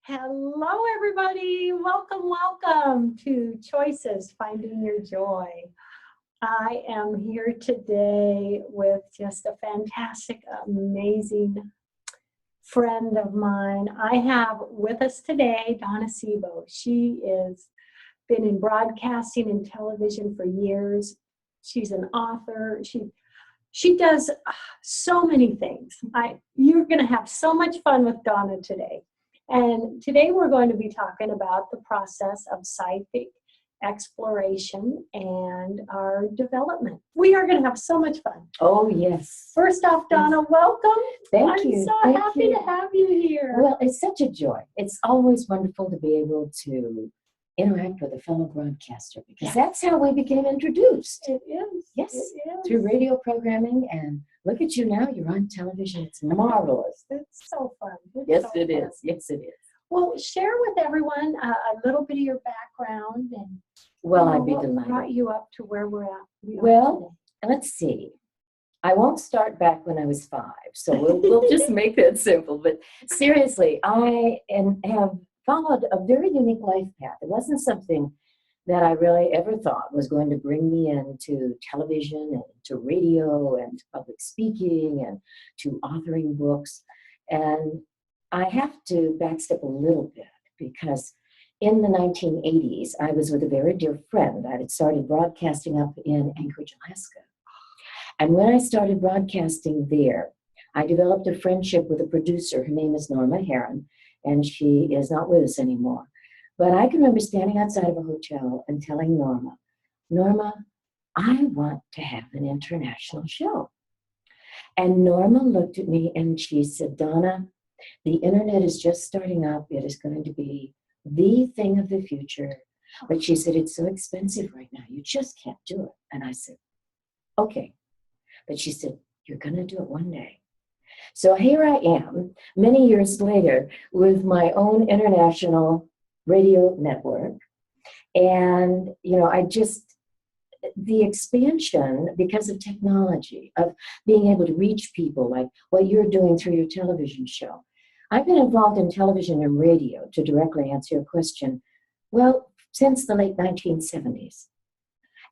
Hello, everybody. Welcome to Choices, Finding Your Joy. I am here today with just a fantastic, amazing friend of mine. I have with us today Donna Seebo. She has been in broadcasting and television for years. She's an author. She does so many things. You're going to have so much fun with Donna today. And today we're going to be talking about the process of psychic exploration and our development. We are going to have so much fun. Oh, yes. First off, Donna, welcome. Thank you. I'm so happy to have you here. Well, it's such a joy. It's always wonderful to be able to interact with a fellow broadcaster because that's how we became introduced. It is. Yes, it is. through radio programming, and look at you now, you're on television. It's marvelous. It's so fun. Yes, it is. Yes, it is. Well, share with everyone a little bit of your background and I'd be what delighted. brought you up to where we're at. Well, let's see. I won't start back when I was 5, so we'll just make that simple. But seriously, I have followed a very unique life path. It wasn't something that I really ever thought was going to bring me into television and to radio and to public speaking and to authoring books. And I have to backstep a little bit because in the 1980s, I was with a very dear friend. I had started broadcasting up in Anchorage, Alaska. And when I started broadcasting there, I developed a friendship with a producer. Her name is Norma Heron, and she is not with us anymore. But I can remember standing outside of a hotel and telling Norma, I want to have an international show. And Norma looked at me and she said, Donna, the internet is just starting up. It is going to be the thing of the future. But she said, it's so expensive right now. You just can't do it. And I said, okay. But she said, you're going to do it one day. So here I am, many years later, with my own international radio network. And, the expansion because of technology, of being able to reach people like what you're doing through your television show. I've been involved in television and radio, to directly answer your question, since the late 1970s.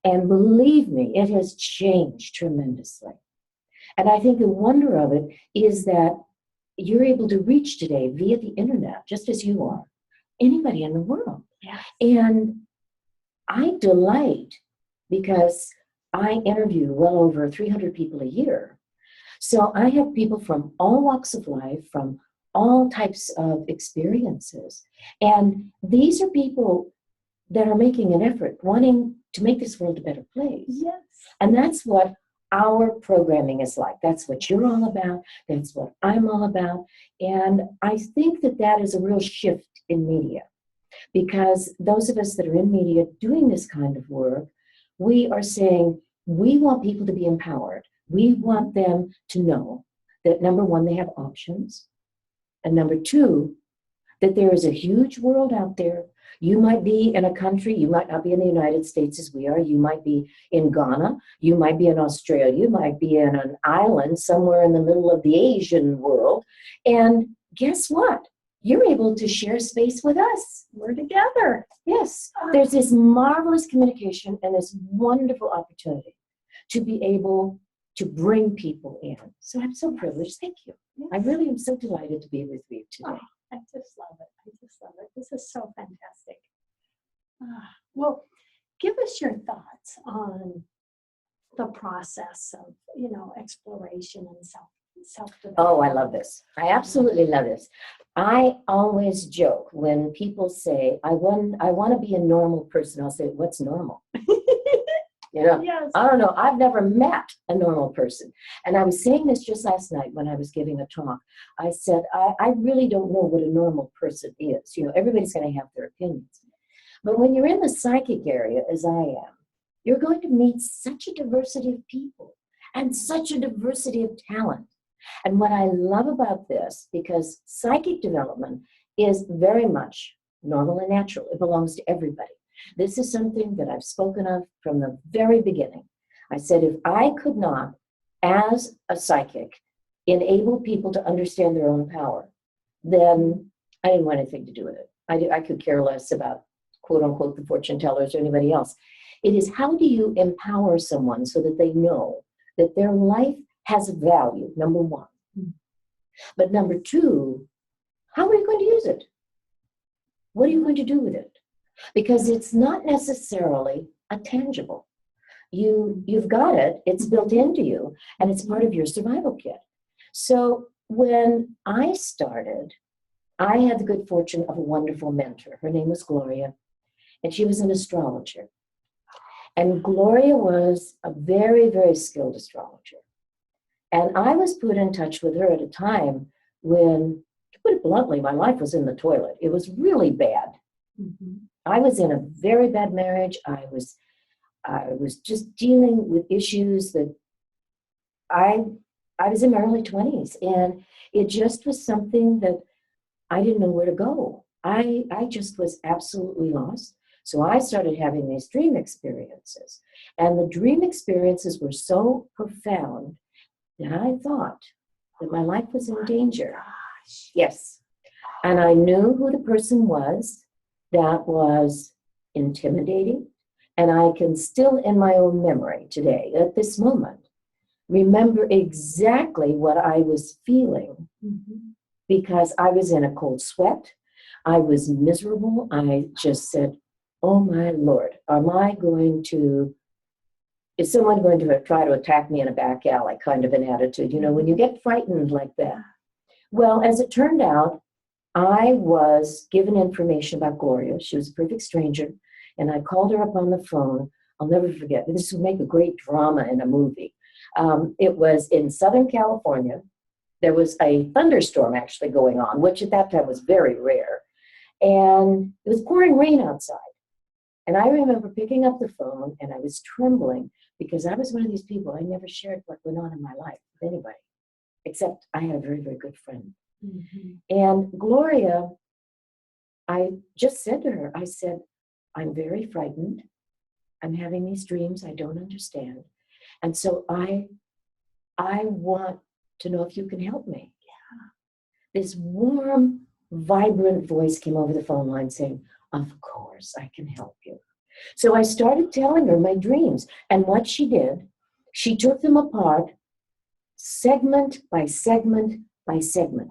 And believe me, it has changed tremendously. And I think the wonder of it is that you're able to reach today via the internet, just as you are, anybody in the world. Yeah. And I delight because I interview well over 300 people a year. So I have people from all walks of life, from all types of experiences. And these are people that are making an effort, wanting to make this world a better place. Yes. And that's what our programming is like. That's what you're all about. That's what I'm all about. And I think that is a real shift in media, because those of us that are in media doing this kind of work, we are saying we want people to be empowered. We want them to know that, number one, they have options. And number two, that there is a huge world out there. You might be in a country, you might not be in the United States as we are, you might be in Ghana, you might be in Australia, you might be in an island somewhere in the middle of the Asian world. And guess what? You're able to share space with us. We're together. Yes. There's this marvelous communication and this wonderful opportunity to be able to bring people in. So I'm so privileged. Thank you. Yes. I really am so delighted to be with you today. I just love it. This is so fantastic. Well, give us your thoughts on the process of, exploration and self-development. Oh, I love this. I absolutely love this. I always joke when people say, I want to be a normal person. I'll say, what's normal? Yes. I don't know. I've never met a normal person. And I was saying this just last night when I was giving a talk. I said, I really don't know what a normal person is. Everybody's going to have their opinions. But when you're in the psychic area, as I am, you're going to meet such a diversity of people and such a diversity of talent. And what I love about this, because psychic development is very much normal and natural. It belongs to everybody. This is something that I've spoken of from the very beginning. I said, if I could not, as a psychic, enable people to understand their own power, then I didn't want anything to do with it. I could care less about, quote unquote, the fortune tellers or anybody else. It is, how do you empower someone so that they know that their life has value, number one. But number two, how are you going to use it? What are you going to do with it? Because it's not necessarily a tangible. You've got it, it's built into you, and it's part of your survival kit. So when I started, I had the good fortune of a wonderful mentor. Her name was Gloria, and she was an astrologer. And Gloria was a very, very skilled astrologer. And I was put in touch with her at a time when, to put it bluntly, my life was in the toilet. It was really bad. I was in a very bad marriage. I was just dealing with issues that I was in my early 20s, and it just was something that I didn't know where to go. I just was absolutely lost. So I started having these dream experiences, and the dream experiences were so profound that I thought that my life was in danger. Yes. And I knew who the person was that was intimidating. And I can still, in my own memory today, at this moment, remember exactly what I was feeling, because I was in a cold sweat. I was miserable. I just said, oh my Lord, is someone going to try to attack me in a back alley, kind of an attitude, when you get frightened like that. Well, as it turned out, I was given information about Gloria. She was a perfect stranger. And I called her up on the phone. I'll never forget. This would make a great drama in a movie. It was in Southern California. There was a thunderstorm actually going on, which at that time was very rare. And it was pouring rain outside. And I remember picking up the phone, and I was trembling because I was one of these people, I never shared what went on in my life with anybody, except I had a very, very good friend. And Gloria, I just said to her, I said, I'm very frightened. I'm having these dreams I don't understand. And so I want to know if you can help me. This warm, vibrant voice came over the phone line saying, of course I can help you. So I started telling her my dreams. And what she did, she took them apart segment by segment by segment.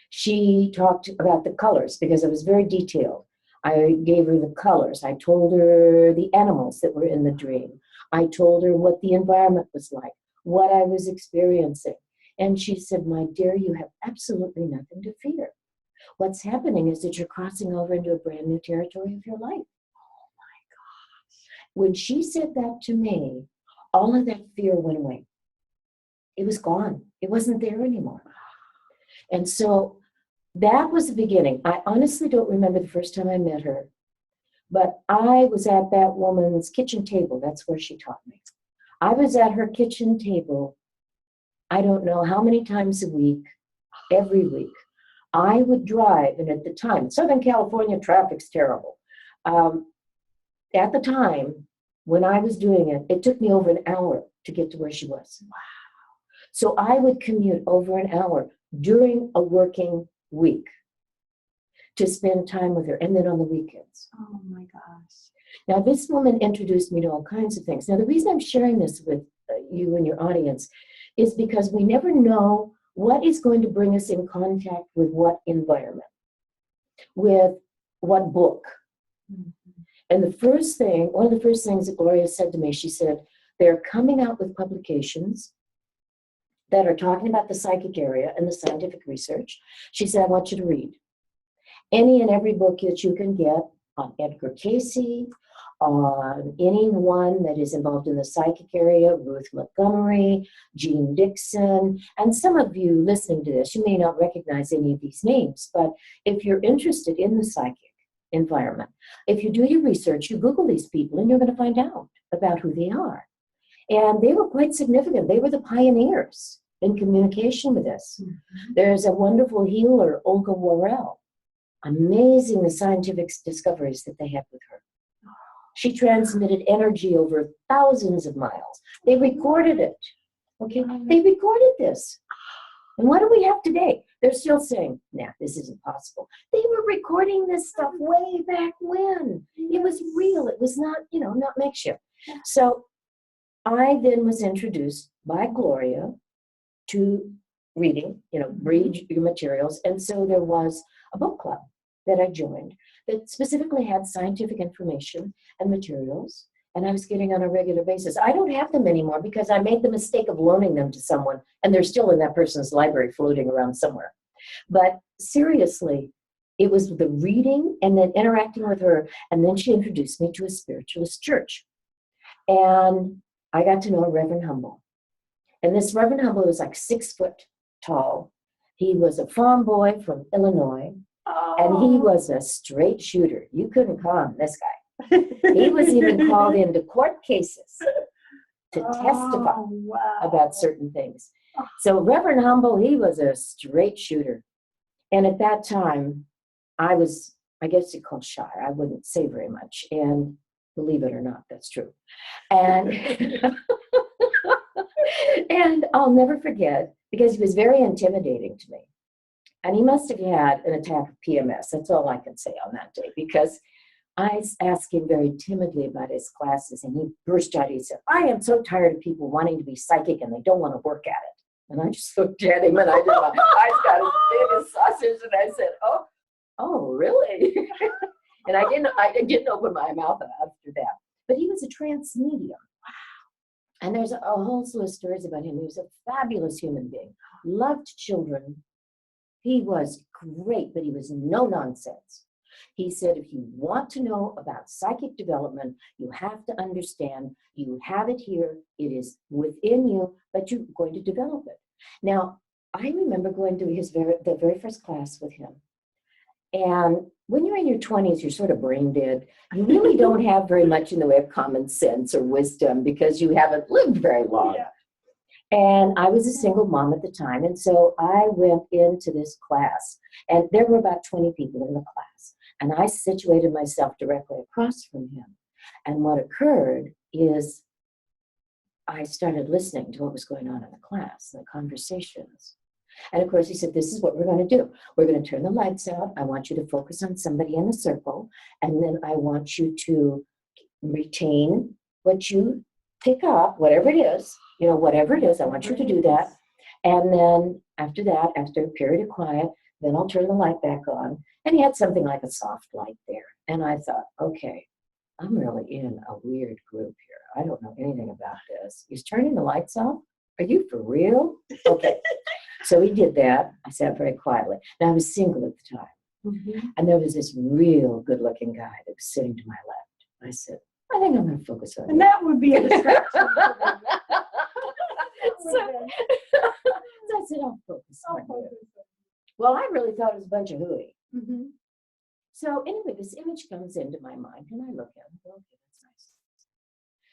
She talked about the colors because I was very detailed. I gave her the colors. I told her the animals that were in the dream. I told her what the environment was like, what I was experiencing. And she said, my dear, you have absolutely nothing to fear. What's happening is that you're crossing over into a brand new territory of your life. Oh my gosh. When she said that to me, all of that fear went away. It was gone. It wasn't there anymore. And so that was the beginning. I honestly don't remember the first time I met her, but I was at that woman's kitchen table. That's where she taught me. I was at her kitchen table, I don't know how many times a week, every week. I would drive, and at the time, Southern California traffic's terrible. At the time, when I was doing it, it took me over an hour to get to where she was. Wow. So I would commute over an hour during a working week to spend time with her, and then on the weekends. Oh my gosh. Now, this woman introduced me to all kinds of things. Now, the reason I'm sharing this with you and your audience is because we never know what is going to bring us in contact with what environment, with what book. And one of the first things that Gloria said to me, she said, they're coming out with publications that are talking about the psychic area and the scientific research. She said, I want you to read any and every book that you can get on Edgar Cayce, on anyone that is involved in the psychic area, Ruth Montgomery, Jean Dixon, and some of you listening to this, you may not recognize any of these names, but if you're interested in the psychic environment, if you do your research, you Google these people and you're going to find out about who they are. And they were quite significant. They were the pioneers in communication with this. There's a wonderful healer, Olga Worrell. Amazing the scientific discoveries that they had with her. She transmitted energy over thousands of miles. They recorded it. Okay, they recorded this. And what do we have today? They're still saying, nah, this isn't possible. They were recording this stuff way back when. It was real. It was not, not makeshift. So I then was introduced by Gloria to reading, read your materials. And so there was a book club that I joined that specifically had scientific information and materials. And I was getting on a regular basis. I don't have them anymore because I made the mistake of loaning them to someone, and they're still in that person's library floating around somewhere. But seriously, it was the reading and then interacting with her, and then she introduced me to a spiritualist church. And I got to know Reverend Humble. And this Reverend Humble was like 6 foot tall. He was a farm boy from Illinois, and he was a straight shooter. You couldn't call him this guy. He was even called into court cases to testify about certain things. So Reverend Humble, he was a straight shooter. And at that time, I was, I guess you call shy. I wouldn't say very much. And believe it or not, that's true. And, and I'll never forget, because he was very intimidating to me. And he must have had an attack of PMS. That's all I can say on that day, because I asked him very timidly about his classes, and he burst out. He said, I am so tired of people wanting to be psychic and they don't want to work at it. And I just looked at him, and I did my eyes got as big as sausage, and I said, oh, really? And I didn't open my mouth after that. But he was a trance medium. Wow. And there's a whole slew of stories about him. He was a fabulous human being, loved children. He was great, but he was no nonsense. He said, if you want to know about psychic development, you have to understand you have it here. It is within you, but you're going to develop it. Now, I remember going to the very first class with him. And when you're in your 20s, you're sort of brain dead. You really don't have very much in the way of common sense or wisdom because you haven't lived very long. Yeah. And I was a single mom at the time. And so I went into this class, and there were about 20 people in the class. And I situated myself directly across from him. And what occurred is I started listening to what was going on in the class, the conversations. And of course, he said, this is what we're going to do. We're going to turn the lights out. I want you to focus on somebody in the circle. And then I want you to retain what you pick up, whatever it is, whatever it is, I want you to do that. And then after that, after a period of quiet, then I'll turn the light back on. And he had something like a soft light there. And I thought, okay, I'm really in a weird group here. I don't know anything about this. He's turning the lights off? Are you for real? Okay. So he did that. I sat very quietly. Now, I was single at the time. Mm-hmm. And there was this real good-looking guy that was sitting to my left. I said, I think I'm going to focus on you. And that would be a distraction. So I said, I'll focus on you. Well, I really thought it was a bunch of hooey. Mm-hmm. So anyway, this image comes into my mind, and I look at it. Okay, that's nice.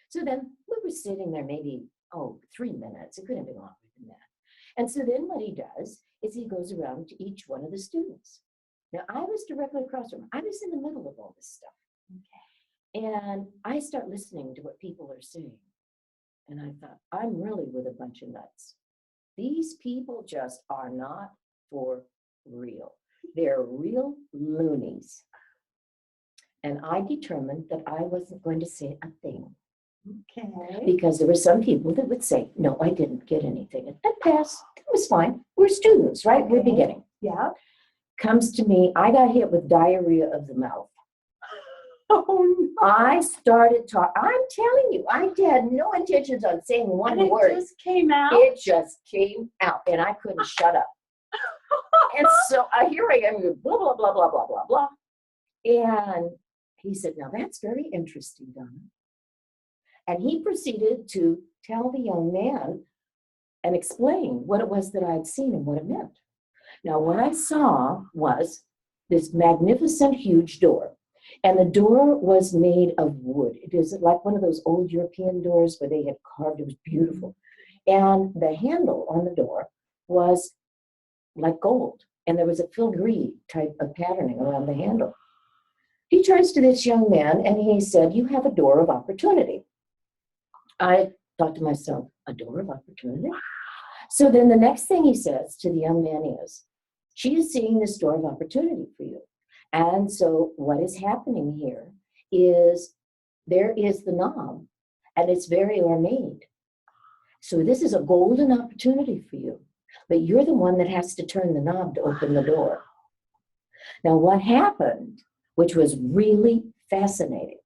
So then we were sitting there maybe, 3 minutes. It couldn't have been longer than that. And so then what he does is he goes around to each one of the students. Now, I was directly across from him. I was in the middle of all this stuff. Okay. And I start listening to what people are saying. And I thought, I'm really with a bunch of nuts. These people just are not for real. They're real loonies. And I determined that I wasn't going to say a thing. Okay. Because there were some people that would say, no, I didn't get anything. And pass. It was fine. We're students, right? Okay. We're beginning. Yeah. Comes to me, I got hit with diarrhea of the mouth. Oh, no. I started talking. I'm telling you, I had no intentions on saying one word. It just came out? It just came out, and I couldn't shut up. And so here I am, blah, blah, blah, blah, blah, blah, blah. And he said, now that's very interesting, Donna. And he proceeded to tell the young man and explain what it was that I had seen and what it meant. Now, what I saw was this magnificent, huge door. And the door was made of wood. It is like one of those old European doors where they had carved. It was beautiful. And the handle on the door was like gold. And there was a filigree type of patterning around the handle. He turns to this young man and he said, you have a door of opportunity. I thought to myself, a door of opportunity? So then the next thing he says to the young man is, she is seeing this door of opportunity for you. And so what is happening here is there is the knob, and it's very ornate. So this is a golden opportunity for you, but you're the one that has to turn the knob to open the door. Now what happened, which was really fascinating,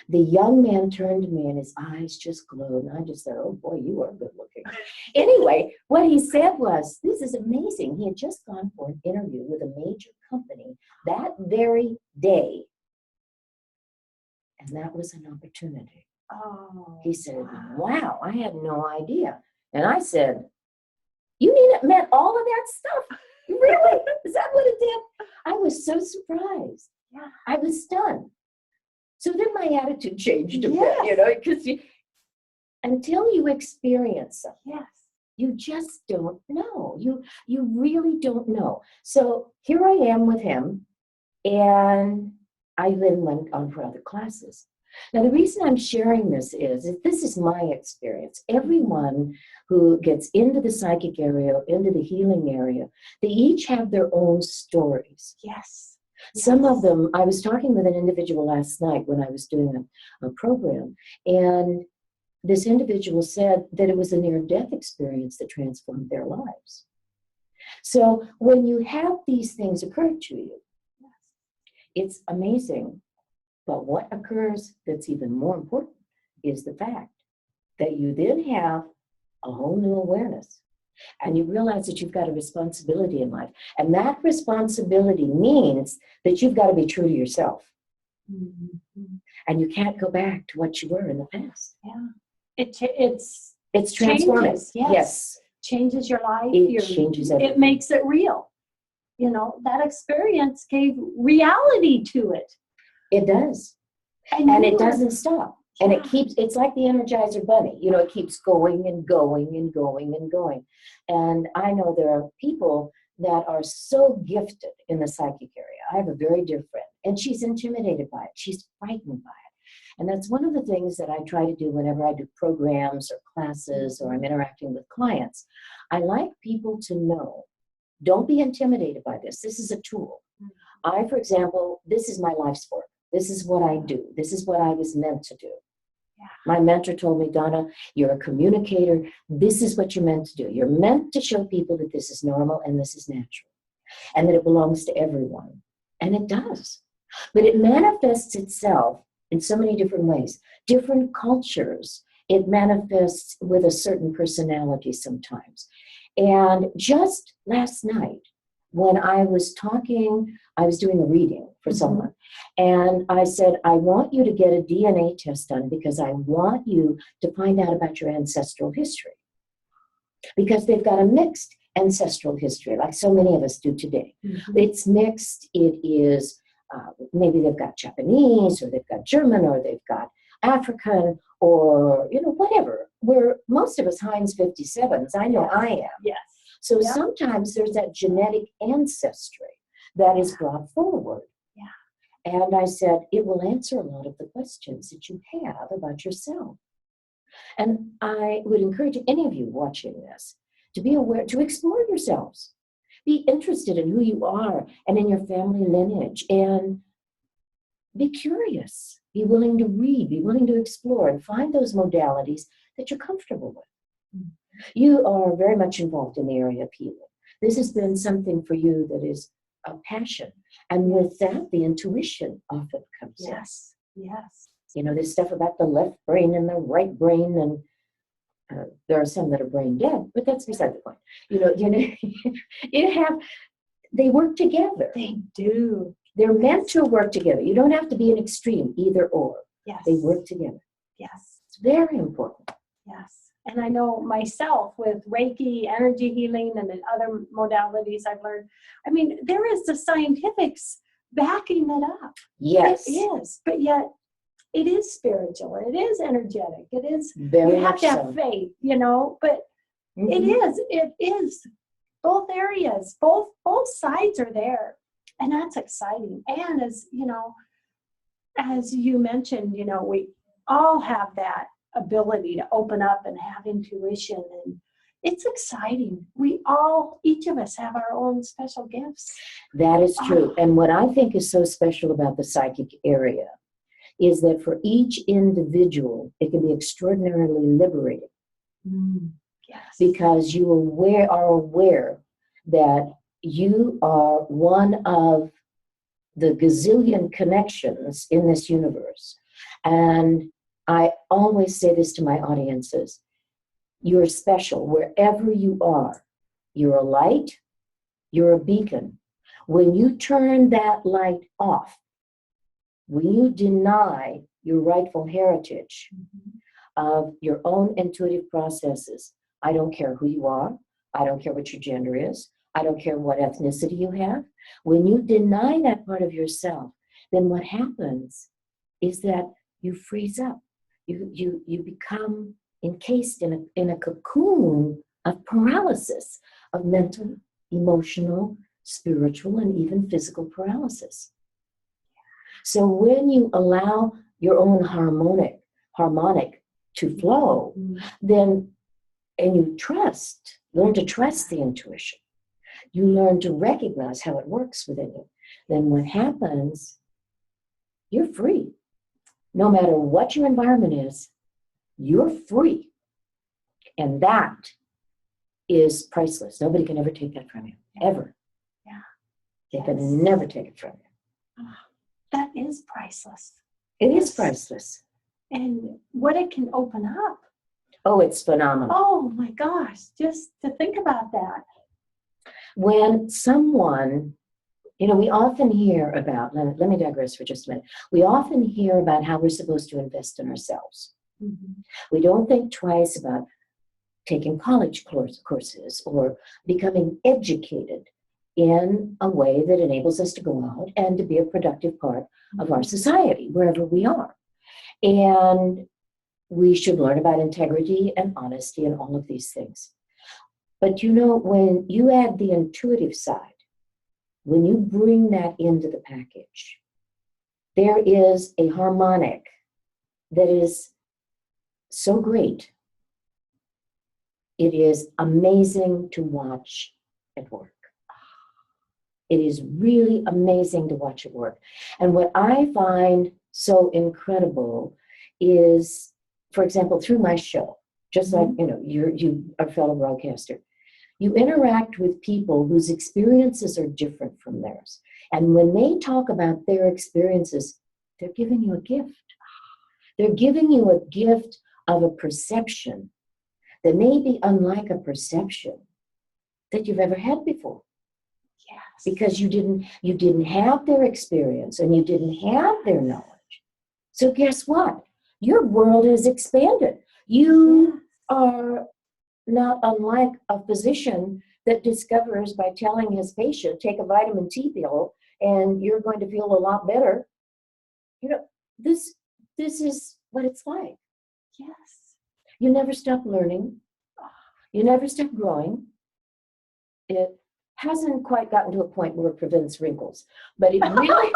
the young man turned to me and his eyes just glowed. And I just said, oh boy, you are good looking. Anyway, what he said was, this is amazing. He had just gone for an interview with a major company that very day. And that was an opportunity. Oh, He said, wow, I had no idea. And I said, you mean it meant all of that stuff? Really? Is that what it did? I was so surprised. Yeah. I was stunned. So then my attitude changed a bit, Yes. you know, because until you experience something, Yes. you just don't know. You really don't know. So here I am with him, and I then went on for other classes. Now, the reason I'm sharing this is this is my experience. Everyone who gets into the psychic area, into the healing area, they each have their own stories. Yes. Some of them, I was talking with an individual last night when I was doing a program, and this individual said that it was a near-death experience that transformed their lives. So when you have these things occur to you, it's amazing. But what occurs that's even more important is the fact that you then have a whole new awareness. And you realize that you've got a responsibility in life. And that responsibility means that you've got to be true to yourself. Mm-hmm. And you can't go back to what you were in the past. Yeah. It's transformative. Changes, yes. Changes your life. It changes everything. It makes it real. You know, that experience gave reality to it. It does. And it doesn't stop. And it keeps, it's like the Energizer Bunny, you know, it keeps going and going and going and going. And I know there are people that are so gifted in the psychic area. I have a very dear friend, and she's intimidated by it. She's frightened by it. And that's one of the things that I try to do whenever I do programs or classes or I'm interacting with clients. I like people to know, don't be intimidated by this. This is a tool. I, for example, this is my life's work. This is what I do. This is what I was meant to do. Yeah. My mentor told me, Donna, you're a communicator. This is what you're meant to do. You're meant to show people that this is normal and this is natural and that it belongs to everyone. And it does. But it manifests itself in so many different ways. Different cultures, it manifests with a certain personality sometimes. And just last night, when I was talking, I was doing a reading for someone, and I said, I want you to get a DNA test done because I want you to find out about your ancestral history. Because they've got a mixed ancestral history, like so many of us do today. It's mixed. It is, maybe they've got Japanese, or they've got German, or they've got African, or, you know, whatever. We're, most of us Heinz 57s. I know I am. Yes. So sometimes there's that genetic ancestry that is brought forward. Yeah. And I said, it will answer a lot of the questions that you have about yourself. And I would encourage any of you watching this to be aware, to explore yourselves. Be interested in who you are and in your family lineage, and be curious. Be willing to read, be willing to explore, and find those modalities that you're comfortable with. You are very much involved in the area of healing. This has been something for you that is a passion. And with that, the intuition often comes in. Yes. You know, there's stuff about the left brain and the right brain, and there are some that are brain dead, but that's beside the point. You know, they work together. They do. They're meant to work together. You don't have to be an extreme, either or. Yes. They work together. Yes. It's very important. Yes. And I know myself with Reiki, energy healing, and then other modalities I've learned. I mean, there is the scientifics backing it up. Yes. It is. But yet, it is spiritual. It is energetic. It is. Very you have much to have so. faith, you know. But it is. Both areas, both sides are there. And that's exciting. And as you know, as you mentioned, you know, we all have that ability to open up and have intuition, and It's exciting. Each of us have our own special gifts. That is true. And what I think is so special about the psychic area is that for each individual, it can be extraordinarily liberating. Yes. Because you are aware that you are one of the gazillion connections in this universe. And I always say this to my audiences: you're special wherever you are. You're a light, you're a beacon. When you turn that light off, when you deny your rightful heritage of your own intuitive processes, I don't care who you are, I don't care what your gender is, I don't care what ethnicity you have. When you deny that part of yourself, then what happens is that you freeze up. You become encased in a cocoon of paralysis, of mental, emotional, spiritual, and even physical paralysis. So when you allow your own harmonic to flow, then, and you learn to trust the intuition, you learn to recognize how it works within you, then what happens, you're free. No matter what your environment is, you're free. And that is priceless. Nobody can ever take that from you, ever. Yeah. They can never take it from you. That is priceless. It is priceless. And what it can open up. Oh, it's phenomenal. Oh my gosh, just to think about that. When someone, we often hear about, let me digress for just a minute. We often hear about how we're supposed to invest in ourselves. We don't think twice about taking college courses or becoming educated in a way that enables us to go out and to be a productive part of our society, wherever we are. And we should learn about integrity and honesty and all of these things. But when you add the intuitive side, when you bring that into the package, there is a harmonic that is so great. It is amazing to watch at work. It is really amazing to watch it work. And what I find so incredible is, for example, through my show, just like, you are a fellow broadcaster, you interact with people whose experiences are different from theirs. And when they talk about their experiences, they're giving you a gift. They're giving you a gift of a perception that may be unlike a perception that you've ever had before. Yes. Because you didn't have their experience and you didn't have their knowledge. So guess what? Your world has expanded. You are not unlike a physician that discovers by telling his patient, take a vitamin T pill and you're going to feel a lot better. This is what it's like. Yes. You never stop learning. You never stop growing. It hasn't quite gotten to a point where it prevents wrinkles, but it really.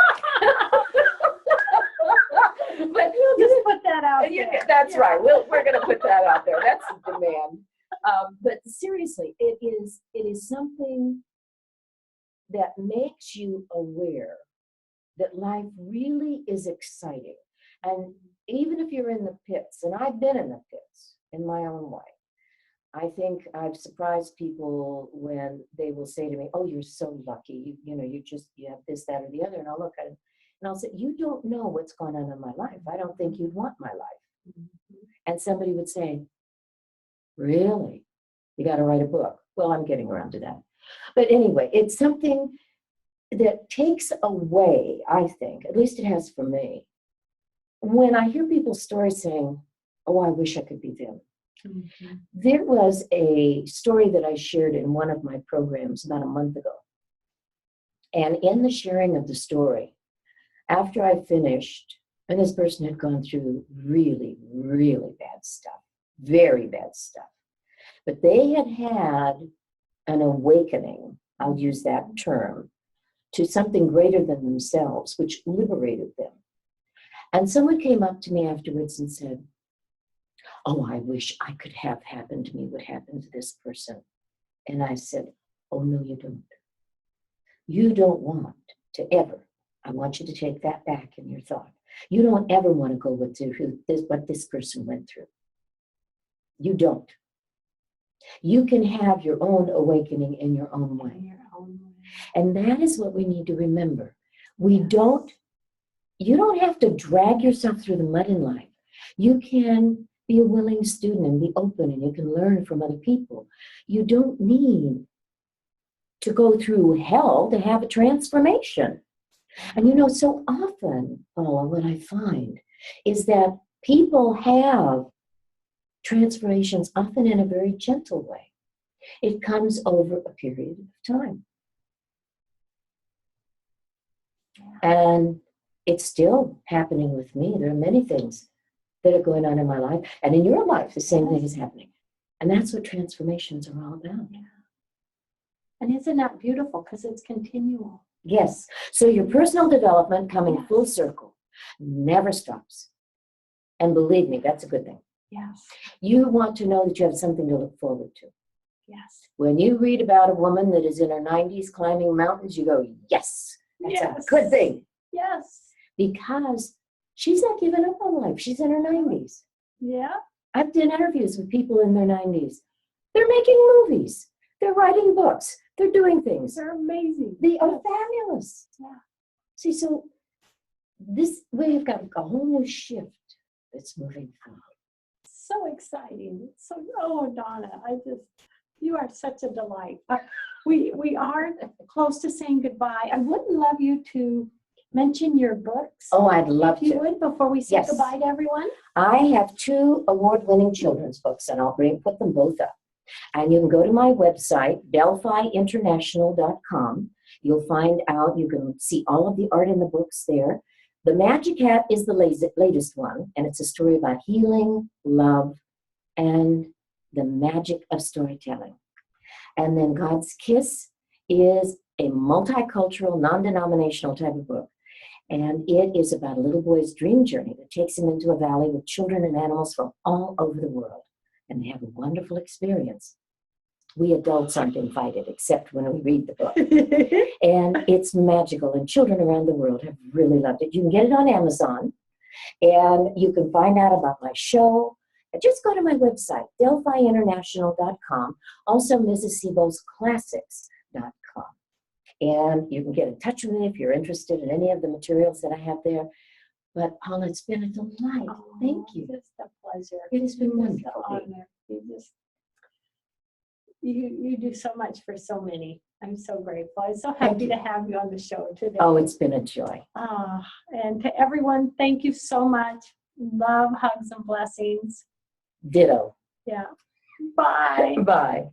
But we'll just put that out there. That's right. We're going to put that out there. That's the demand. But seriously, it is something that makes you aware that life really is exciting. And even if you're in the pits, and I've been in the pits in my own way, I think I've surprised people when they will say to me, oh, you're so lucky. You have this, that, or the other. And I'll look at it and I'll say, you don't know what's gone on in my life. I don't think you'd want my life. And somebody would say, really? You got to write a book. Well, I'm getting around to that. But anyway, it's something that takes away, I think, at least it has for me, when I hear people's stories saying, oh, I wish I could be them. There was a story that I shared in one of my programs about a month ago. And in the sharing of the story, after I finished, and this person had gone through really, really bad stuff, very bad stuff. But they had had an awakening, I'll use that term, to something greater than themselves, which liberated them. And someone came up to me afterwards and said, oh, I wish I could have happened to me what happened to this person. And I said, oh, no, you don't. You don't want to ever, I want you to take that back in your thought. You don't ever want to go what this person went through. You don't. You can have your own awakening in your own way. And that is what we need to remember. You don't have to drag yourself through the mud in life. You can be a willing student and be open, and you can learn from other people. You don't need to go through hell to have a transformation. And so often, Paula, what I find is that people have transformations often in a very gentle way. It comes over a period of time. And it's still happening with me. There are many things that are going on in my life, and in your life, the same thing is happening. And that's what transformations are all about. Yeah. And isn't that beautiful? Because it's continual. Yes. So your personal development coming full circle never stops. And believe me, that's a good thing. Yes. You want to know that you have something to look forward to. Yes. When you read about a woman that is in her 90s climbing mountains, you go, yes, that's a good thing. Yes. Because she's not giving up on life. She's in her 90s. Yeah. I've done interviews with people in their 90s. They're making movies. They're writing books. They're doing things. They're amazing. They are fabulous. Yeah. See, so we've got a whole new shift that's moving forward. So exciting. So, oh, Donna, you are such a delight. We are close to saying goodbye. I would love you to mention your books. Oh, I'd love if you to. would, before we say Yes. goodbye to everyone. I have 2 award-winning children's books, and I'll put them both up. And you can go to my website, delphiinternational.com. You'll find out, you can see all of the art in the books there. The Magic Hat is the latest one, and it's a story about healing, love, and the magic of storytelling. And then God's Kiss is a multicultural, non-denominational type of book. And it is about a little boy's dream journey that takes him into a valley with children and animals from all over the world. And they have a wonderful experience. We adults aren't invited, except when we read the book. And it's magical, and children around the world have really loved it. You can get it on Amazon, and you can find out about my show. Just go to my website, delphiinternational.com, also seebo'sclassics.com. And you can get in touch with me if you're interested in any of the materials that I have there. But Paula, it's been a delight. Thank you. It's a pleasure. It has been It's wonderful. an honor. You do so much for so many. I'm so grateful. I'm so happy to have you on the show today. Oh, it's been a joy. And to everyone, thank you so much. Love, hugs, and blessings. Ditto. Yeah. Bye. Bye.